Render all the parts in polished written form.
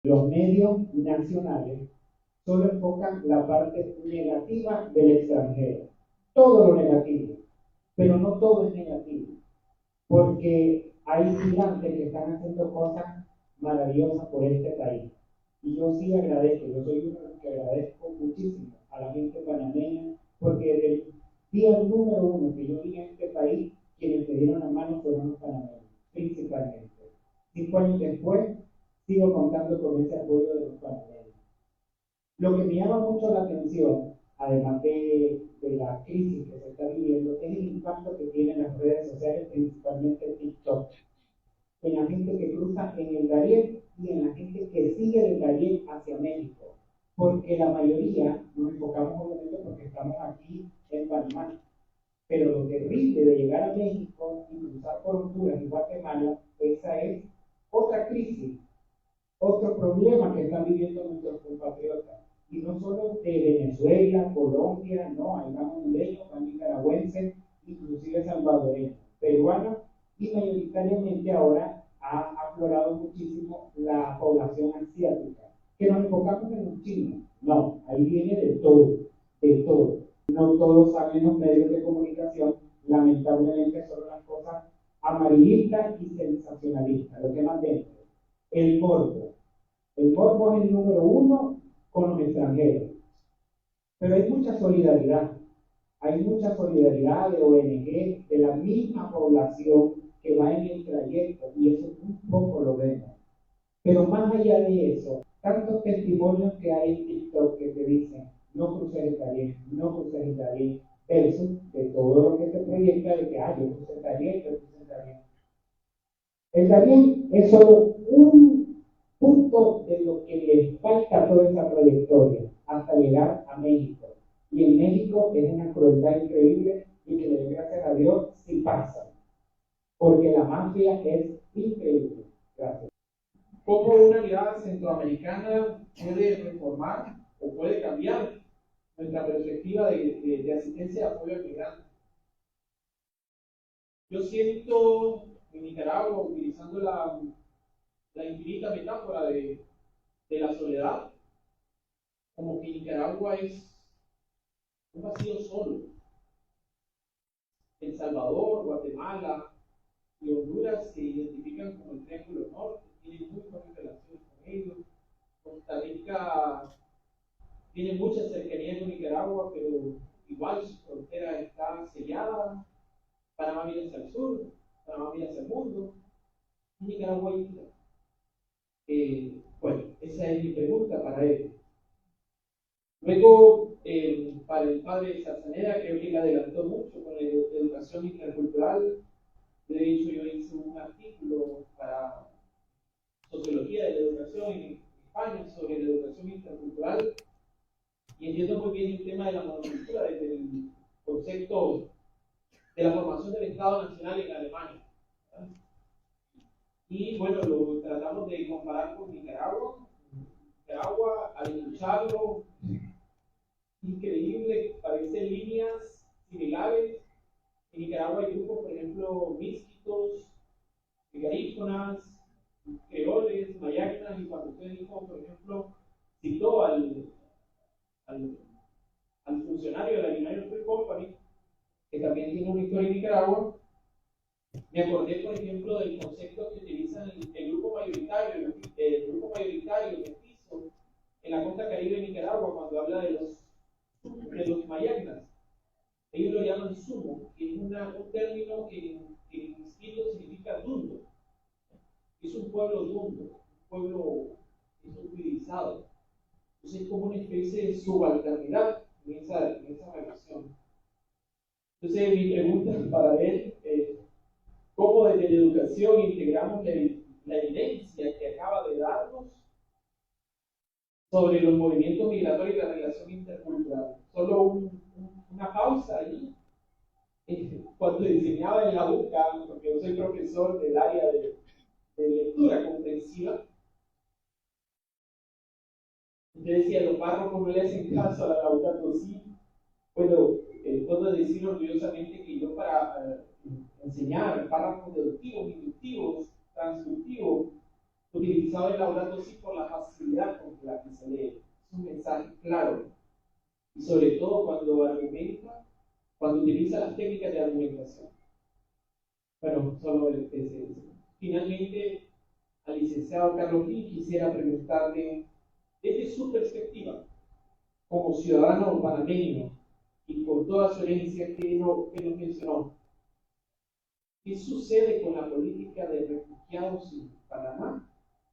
Los medios nacionales solo enfocan la parte negativa del extranjero, todo lo negativo, pero no todo es negativo, porque hay gigantes que están haciendo cosas maravillosas por este país. Y yo sí agradezco, yo soy uno de los que agradezco muchísimo a la gente panameña, porque desde el día número uno que yo vine a este país, quienes me dieron la mano fueron los panameños, principalmente. 5 años después, sigo contando con ese apoyo de los panameños. Lo que me llama mucho la atención, además de la crisis que se está viviendo, es el impacto que tienen las redes sociales, principalmente TikTok, en la gente que cruza en el Darién y en la gente que sigue del Darién hacia México. Porque la mayoría nos enfocamos obviamente porque estamos aquí en Panamá. Pero lo terrible de llegar a México y cruzar por Honduras y Guatemala, esa es otra crisis, otro problema que están viviendo nuestros compatriotas. Y no solo de Venezuela, Colombia, no, hay más hondureños, más nicaragüenses, inclusive salvadoreños, peruanos, y mayoritariamente ahora ha aflorado muchísimo la población asiática, que nos enfocamos en los chinos. No, ahí viene de todo, de todo. No todos saben los medios de comunicación, lamentablemente son las cosas amarillistas y sensacionalistas, lo que más dentro. El morbo. El morbo es el número uno con los extranjeros. Pero hay mucha solidaridad de ONG, de la misma población que va en el trayecto, y eso un poco lo vemos. Pero más allá de eso, tantos testimonios que hay en TikTok que te dicen, no cruces el Darién, no cruces el Darién, versus de todo lo que se proyecta de que, yo crucé el Darién, yo crucé el Darién. El Darién es solo un punto de lo que les falta toda esa trayectoria hasta llegar a México. Y en México es una crueldad increíble y que le doy gracias a Dios si pasa, porque la mafia es increíble. Gracias. ¿Cómo una mirada centroamericana puede reformar o puede cambiar nuestra perspectiva de asistencia y apoyo al migrante? Yo siento en Nicaragua, utilizando la infinita metáfora de la soledad, como que Nicaragua es un vacío solo. El Salvador, Guatemala y Honduras se identifican como el Triángulo Norte, tienen muy buenas relaciones con ellos. Costa Rica tiene mucha cercanía con Nicaragua, pero igual su frontera está sellada. Panamá mira hacia el sur, Panamá mira hacia el mundo, y Nicaragua isla. Bueno, esa es mi pregunta para él. Luego, para el padre Sarzaneda, creo que le adelantó mucho con la educación intercultural. De hecho, yo hice un artículo para Sociología de la Educación en España sobre la educación intercultural, y entiendo muy bien el tema de la monocultura desde el concepto de la formación del Estado Nacional en Alemania. Y bueno, lo tratamos de comparar con Nicaragua. Nicaragua, al escucharlo, increíble, parecen líneas similares. En Nicaragua hay grupos, por ejemplo, místicos, garífonas, creoles, mayagnas, y cuando usted dijo, por ejemplo, citó al funcionario de la United Fruit Company, que también tiene una historia en Nicaragua, me acordé, por ejemplo, del concepto que utilizan el grupo mayoritario, mestizo, en la costa caribe de Nicaragua, cuando habla de los mayagnas. Ellos lo llaman sumo, que es un término que en mestizo significa dundo. Es un pueblo dundo, un pueblo utilizado. Entonces es como una especie de subalternidad en esa relación. Entonces mi pregunta para él es, ¿cómo desde la educación integramos la evidencia que acaba de darnos sobre los movimientos migratorios y la relación intercultural? Solo una pausa ahí. Cuando enseñaba en la UCA, porque yo soy profesor del área de lectura comprensiva, yo decía, los párrocos no le hacen caso a la Laudato Si. Bueno, puedo decir orgullosamente que yo para enseñar párrafos deductivos, inductivos, transductivos, utilizado en Laudato Si por la facilidad con la que se lee. Es un mensaje claro. Y sobre todo cuando argumenta, cuando utiliza las técnicas de argumentación. Bueno, solo finalmente, al licenciado Carlos Gil quisiera preguntarle, desde su perspectiva, como ciudadano panameño y con toda su herencia que nos mencionó, ¿qué sucede con la política de refugiados en Panamá?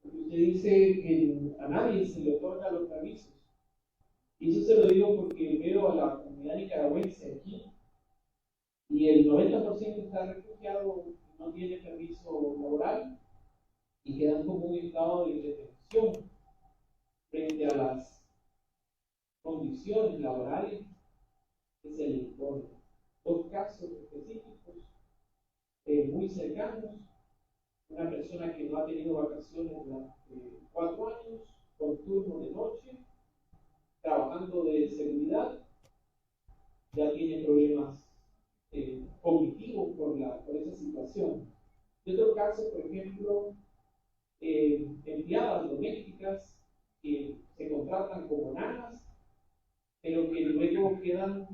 Porque usted dice que a nadie se le otorgan los permisos. Y eso se lo digo porque veo a la comunidad nicaragüense aquí y el 90% está refugiado, no tiene permiso laboral y quedan como un estado de indefensión frente a las condiciones laborales que se les imponen. Dos casos específicos muy cercanos, una persona que no ha tenido vacaciones durante 4 años, con turno de noche, trabajando de seguridad, ya tiene problemas cognitivos por esa situación. Y otro caso, por ejemplo, empleadas domésticas que se contratan como nanas, pero que luego quedan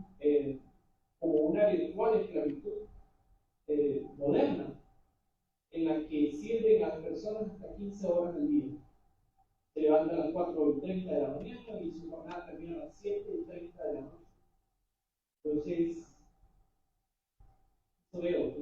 como una virtual esclavitud moderna, en la que sirven a las personas hasta 15 horas al día. Se levantan a las 4:30 de la mañana y su jornada termina a las 7:30 de la noche. Entonces, eso veo.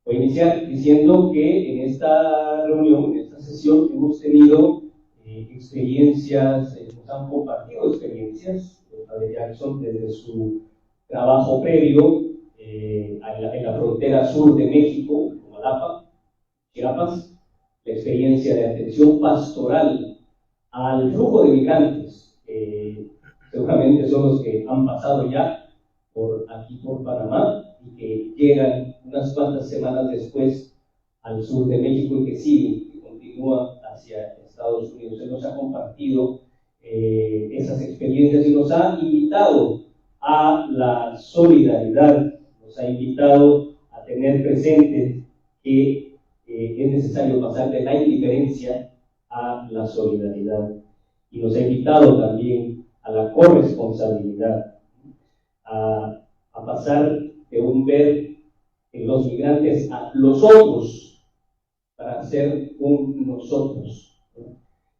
Voy a iniciar diciendo que en esta reunión, en esta sesión, hemos tenido experiencias, nos han compartido experiencias, de Jackson desde su trabajo previo en la frontera sur de México, Comalapa, Chiapas, la experiencia de atención pastoral al flujo de migrantes, seguramente son los que han pasado ya por aquí por Panamá y que llegan unas cuantas semanas después al sur de México y que siguen, que continúan hacia Estados Unidos. Él nos ha compartido esas experiencias y nos ha invitado a la solidaridad, nos ha invitado a tener presente que es necesario pasar de la indiferencia a la solidaridad, y nos ha invitado también a la corresponsabilidad, a pasar de un ver en los migrantes a los otros para ser un nosotros.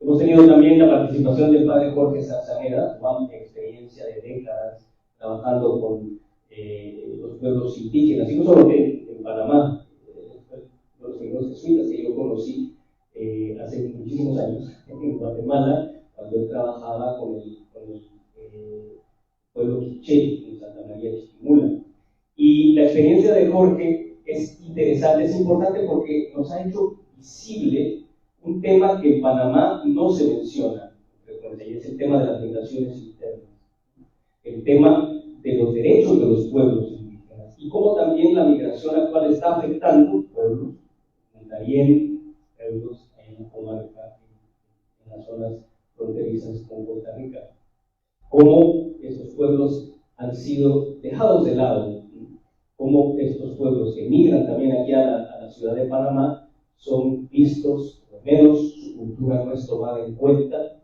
Hemos tenido también la participación del padre Jorge Sarzaneda, una amplia experiencia de décadas trabajando con los pueblos indígenas, y no solo en Panamá, los primeros jesuitas que yo conocí hace muchísimos años en Guatemala, cuando él trabajaba con el pueblo quiché en Santa María Chiquimula. Y la experiencia de Jorge es interesante, es importante porque nos ha hecho visible un tema que en Panamá no se menciona, y es el tema de las migraciones internas, el tema de los derechos de los pueblos indígenas y cómo también la migración actual está afectando pueblos, también pueblos en la comarca, en las zonas fronterizas con Costa Rica, cómo estos pueblos han sido dejados de lado, cómo estos pueblos que migran también aquí a la ciudad de Panamá son vistos, por lo menos su cultura no es tomada en cuenta,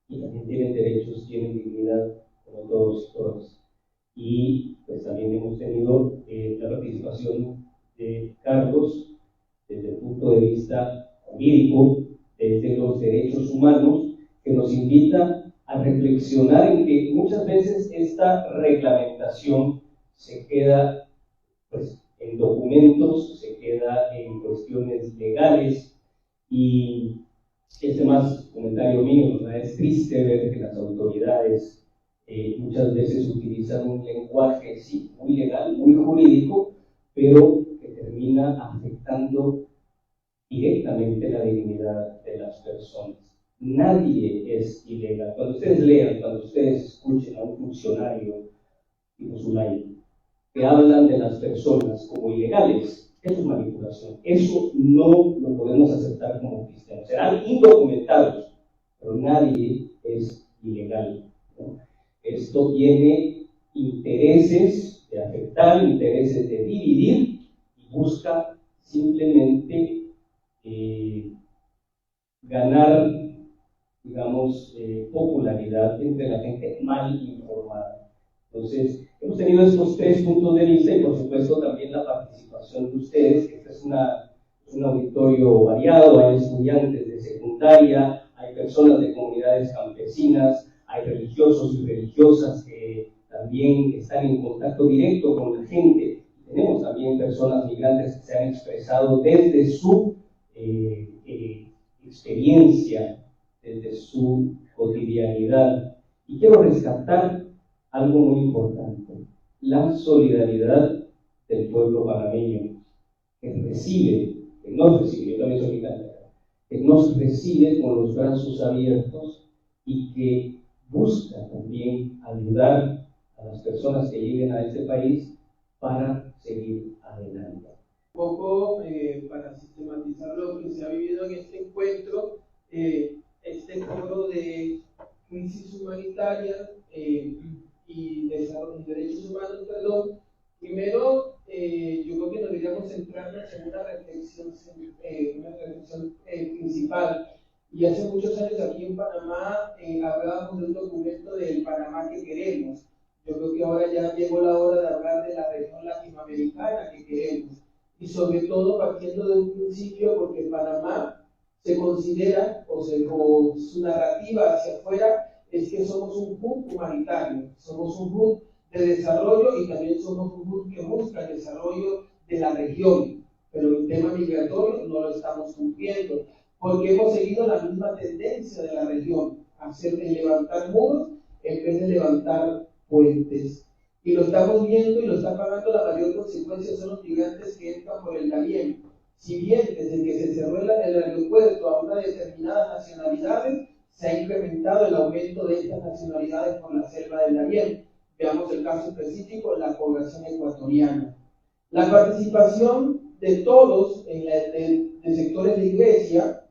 y también tienen derechos, tienen dignidad como todos y todas. Y pues también hemos tenido la participación de Carlos desde el punto de vista jurídico, desde los derechos humanos, que nos invita a reflexionar en que muchas veces esta reglamentación se queda pues en documentos, se queda en cuestiones legales, y este más comentario mío, ¿verdad? Es triste ver que las autoridades muchas veces utilizan un lenguaje sí, muy legal, muy jurídico, pero que termina afectando directamente la dignidad de las personas. Nadie es ilegal. Cuando ustedes lean, cuando ustedes escuchen a un funcionario tipo Zulay que hablan de las personas como ilegales, eso es manipulación. Eso no lo podemos aceptar como cristianos. Serán indocumentados, pero nadie es ilegal, ¿no? Esto tiene intereses de afectar, intereses de dividir, y busca simplemente ganar, digamos, popularidad entre la gente mal informada. Entonces, hemos tenido estos 3 puntos de vista y, por supuesto, también la participación de ustedes, que este es un auditorio variado, hay estudiantes de secundaria, hay personas de comunidades campesinas, hay religiosos y religiosas que también están en contacto directo con la gente. Tenemos también personas migrantes que se han expresado desde su experiencia, desde su cotidianidad. Y quiero rescatar algo muy importante: la solidaridad del pueblo panameño, que nos recibe, yo también soy mexicano, que nos recibe con los brazos abiertos y que busca también ayudar a las personas que lleguen a este país para seguir adelante. Un poco para sistematizar lo que se ha vivido en este encuentro, este foro de crisis humanitaria y derechos humanos, perdón. Primero, yo creo que deberíamos centrarnos en una reflexión principal. Y hace muchos años aquí en Panamá hablábamos de un documento del Panamá que queremos. Yo creo que ahora ya llegó la hora de hablar de la región latinoamericana que queremos. Y sobre todo partiendo de un principio, porque Panamá se considera, o su narrativa hacia afuera, es que somos un hub humanitario, somos un hub de desarrollo y también somos un hub que busca el desarrollo de la región. Pero el tema migratorio no lo estamos cumpliendo, porque hemos seguido la misma tendencia de la región, de levantar muros en vez de levantar puentes. Y lo estamos viendo y lo está pagando. La mayor consecuencia son los migrantes que entran por el Darién. Si bien desde que se cerró el aeropuerto a unas determinadas nacionalidades, se ha incrementado el aumento de estas nacionalidades por la selva del Darién. Veamos el caso específico de la población ecuatoriana. La participación de todos de sectores de iglesia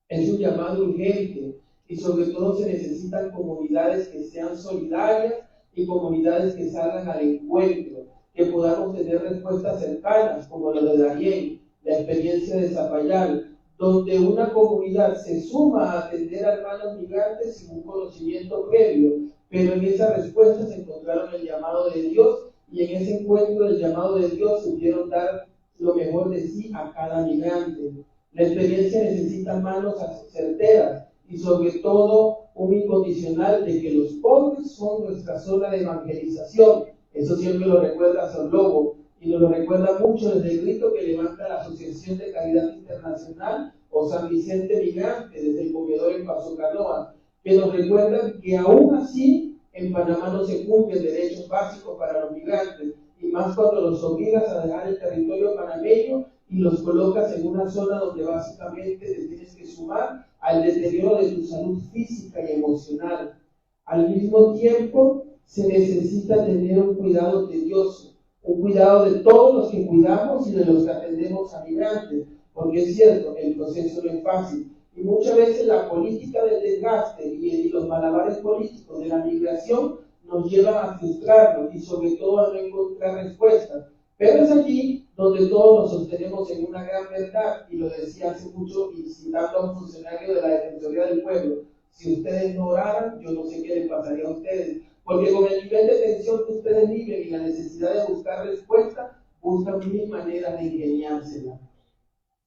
es un llamado urgente, y sobre todo se necesitan comunidades que sean solidarias y comunidades que salgan al encuentro, que podamos tener respuestas cercanas, como la de Darién, la experiencia de Zapallar, donde una comunidad se suma a atender a hermanos migrantes sin un conocimiento previo, pero en esa respuesta se encontraron el llamado de Dios, y en ese encuentro del llamado de Dios supieron dar lo mejor de sí a cada migrante. La experiencia necesita manos certeras y sobre todo un incondicional de que los pobres son nuestra zona de evangelización. Eso siempre lo recuerda Sor Lobo, y nos lo recuerda mucho desde el grito que levanta la Asociación de Caridad Internacional o San Vicente Migrante desde el comedor en Paso Canoa, que nos recuerdan que aún así en Panamá no se cumplen derechos básicos para los migrantes, y más cuando los obligas a dejar el territorio panameño y los colocas en una zona donde básicamente te tienes que sumar al deterioro de tu salud física y emocional. Al mismo tiempo, se necesita tener un cuidado tedioso, un cuidado de todos los que cuidamos y de los que atendemos a migrantes, porque es cierto, el proceso no es fácil. Y muchas veces la política del desgaste y los malabares políticos de la migración nos llevan a frustrarnos y sobre todo a no encontrar respuestas. Pero es allí donde todos nos sostenemos en una gran verdad, y lo decía hace mucho, y citando a un funcionario de la Defensoría del Pueblo: si ustedes no oraran, yo no sé qué les pasaría a ustedes, porque con el nivel de tensión que ustedes viven y la necesidad de buscar respuesta, buscan mil maneras de ingeniársela.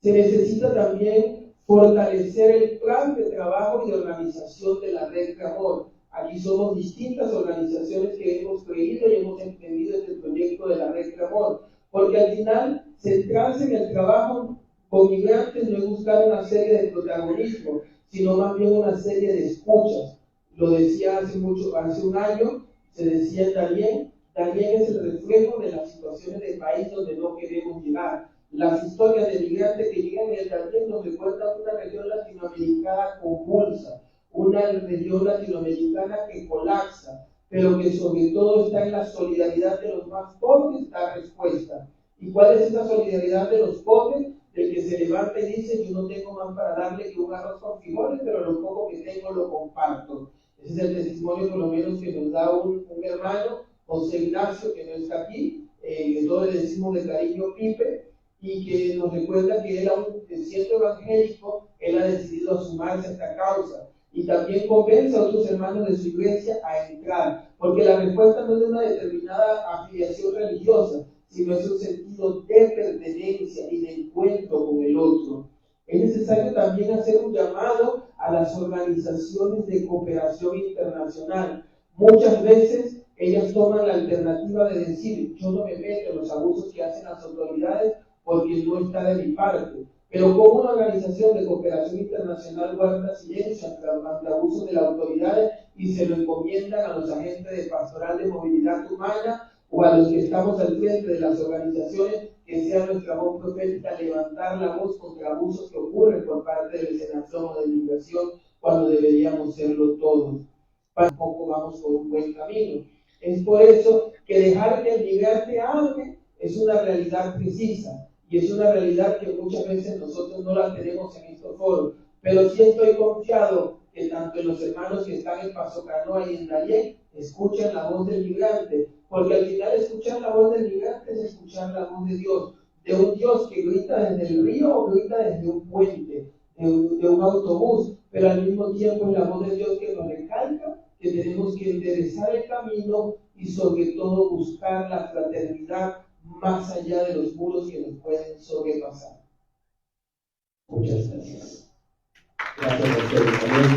Se necesita también fortalecer el plan de trabajo y de organización de la Red Clamor. Aquí somos distintas organizaciones que hemos creído y hemos emprendido este proyecto de la Red Clamor, porque al final centrarse en el trabajo con migrantes no es buscar una serie de protagonismo, sino más bien una serie de escuchas. Lo decía hace un año, se decía Darién es el reflejo de las situaciones del país donde no queremos llegar. Las historias de migrantes que llegan en el Darién nos recuerdan una región latinoamericana convulsa, una región latinoamericana que colapsa, pero que sobre todo está en la solidaridad de los más pobres, da respuesta. ¿Y cuál es esa solidaridad de los pobres? Del que se levanta y dice: yo no tengo más para darle que un arroz con frijoles, pero lo poco que tengo lo comparto. Ese es el testimonio, por lo menos, que nos da un hermano, José Ignacio, que no está aquí, que todos le decimos de cariño Pipe, y que nos recuerda que él, aún siendo evangélico, él ha decidido sumarse a esta causa. Y también convence a otros hermanos de su iglesia a entrar, porque la respuesta no es de una determinada afiliación religiosa, sino es un sentido de pertenencia y de encuentro con el otro. Es necesario también hacer un llamado a las organizaciones de cooperación internacional. Muchas veces ellas toman la alternativa de decir: yo no me meto en los abusos que hacen las autoridades porque no está de mi parte. Pero como una organización de cooperación internacional guarda silencio ante abusos de las autoridades y se lo encomiendan a los agentes de pastoral de movilidad humana o a los que estamos al frente de las organizaciones, que sea nuestra voz profética levantar la voz contra abusos que ocurren por parte de la senación o de la inversión, cuando deberíamos serlo todos. Tampoco vamos por un buen camino. Es por eso que dejar que el migrante hable es una realidad precisa. Y es una realidad que muchas veces nosotros no la tenemos en estos foros. Pero sí estoy confiado que tanto los hermanos que están en Paso Canoa y en Dayén escuchen la voz del migrante. Porque al final escuchar la voz del migrante es escuchar la voz de Dios. De un Dios que grita desde el río o grita desde un puente, de un autobús. Pero al mismo tiempo es la voz de Dios que nos recalca que tenemos que enderezar el camino y sobre todo buscar la fraternidad más allá de los muros que nos pueden sobrepasar. Muchas gracias. Gracias a ustedes también.